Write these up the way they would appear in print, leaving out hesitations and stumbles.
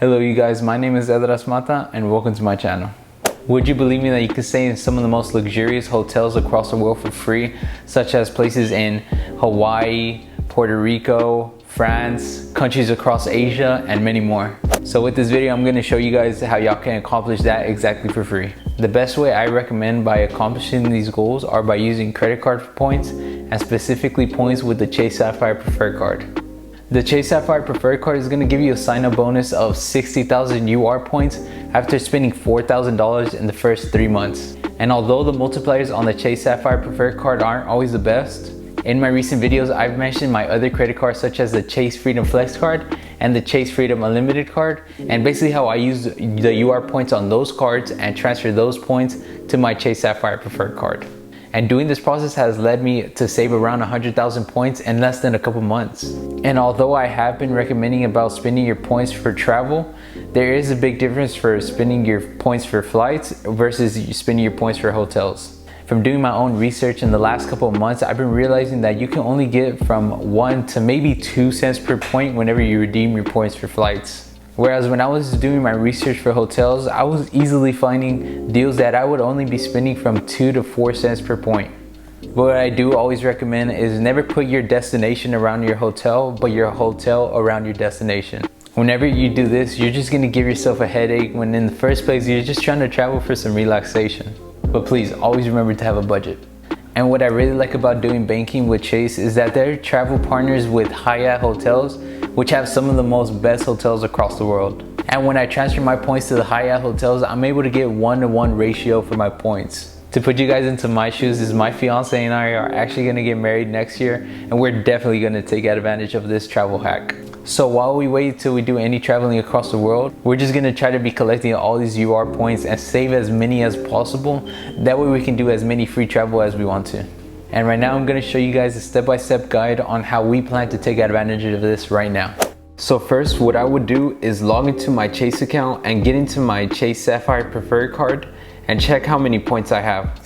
Hello you guys, my name is Edras Mata and welcome to my channel. Would you believe me that you can stay in some of the most luxurious hotels across the world for free, such as places in Hawaii, Puerto Rico, France, countries across Asia, and many more. So with this video, I'm going to show you guys how y'all can accomplish that exactly for free. The best way I recommend by accomplishing these goals are by using credit card points, and specifically points with the Chase Sapphire Preferred Card. The Chase Sapphire Preferred Card is going to give you a sign-up bonus of 60,000 UR points after spending $4,000 in the first 3 months. And although the multipliers on the Chase Sapphire Preferred Card aren't always the best, in my recent videos I've mentioned my other credit cards such as the Chase Freedom Flex Card and the Chase Freedom Unlimited Card, and basically how I use the UR points on those cards and transfer those points to my Chase Sapphire Preferred Card. And doing this process has led me to save around 100,000 points in less than a couple months. And although I have been recommending about spending your points for travel, there is a big difference for spending your points for flights versus spending your points for hotels. From doing my own research in the last couple of months, I've been realizing that you can only get from 1 to maybe 2 cents per point whenever you redeem your points for flights. Whereas when I was doing my research for hotels, I was easily finding deals that I would only be spending from 2 to 4 cents per point. But what I do always recommend is never put your destination around your hotel, but your hotel around your destination. Whenever you do this, you're just gonna give yourself a headache when in the first place you're just trying to travel for some relaxation. But please always remember to have a budget. And what I really like about doing banking with Chase is that they're travel partners with Hyatt hotels, which have some of the most best hotels across the world. And when I transfer my points to the Hyatt hotels, I'm able to get 1-to-1 ratio for my points. To put you guys into my shoes, is my fiance and I are actually gonna get married next year, and we're definitely gonna take advantage of this travel hack. So while we wait till we do any traveling across the world, we're just gonna try to be collecting all these UR points and save as many as possible. That way we can do as many free travel as we want to. And right now I'm gonna show you guys a step-by-step guide on how we plan to take advantage of this right now. So first, what I would do is log into my Chase account and get into my Chase Sapphire Preferred Card and check how many points I have.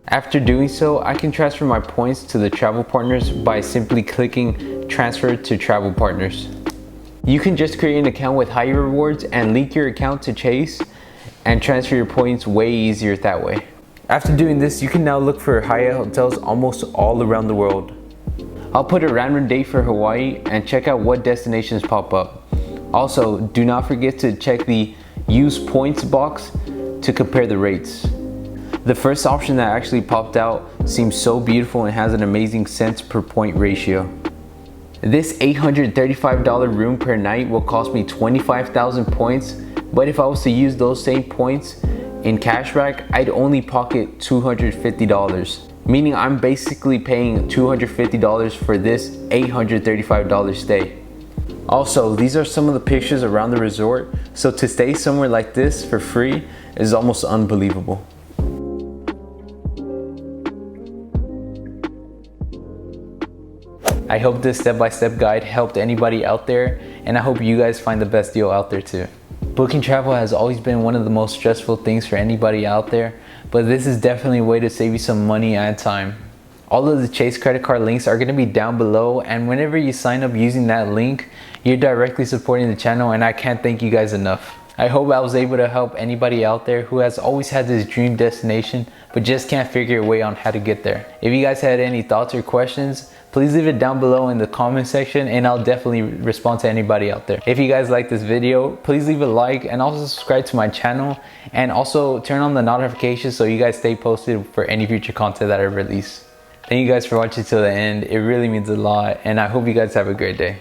After doing so, I can transfer my points to the travel partners by simply clicking transfer to travel partners. You can just create an account with Hyatt rewards and link your account to Chase and transfer your points way easier that way. After doing this, you can now look for Hyatt hotels almost all around the world. I'll put a random date for Hawaii and check out what destinations pop up. Also, do not forget to check the use points box to compare the rates. The first option that actually popped out seems so beautiful and has an amazing cents per point ratio. This $835 room per night will cost me 25,000 points, but if I was to use those same points in cashback, I'd only pocket $250, meaning I'm basically paying $250 for this $835 stay. Also, these are some of the pictures around the resort, so to stay somewhere like this for free is almost unbelievable. I hope this step-by-step guide helped anybody out there, and I hope you guys find the best deal out there too. Booking travel has always been one of the most stressful things for anybody out there, but this is definitely a way to save you some money and time. All of the Chase credit card links are going to be down below, and whenever you sign up using that link, you're directly supporting the channel, and I can't thank you guys enough. I hope I was able to help anybody out there who has always had this dream destination but just can't figure a way on how to get there. If you guys had any thoughts or questions, please leave it down below in the comment section and I'll definitely respond to anybody out there. If you guys like this video, please leave a like and also subscribe to my channel, and also turn on the notifications so you guys stay posted for any future content that I release. Thank you guys for watching till the end. It really means a lot, and I hope you guys have a great day.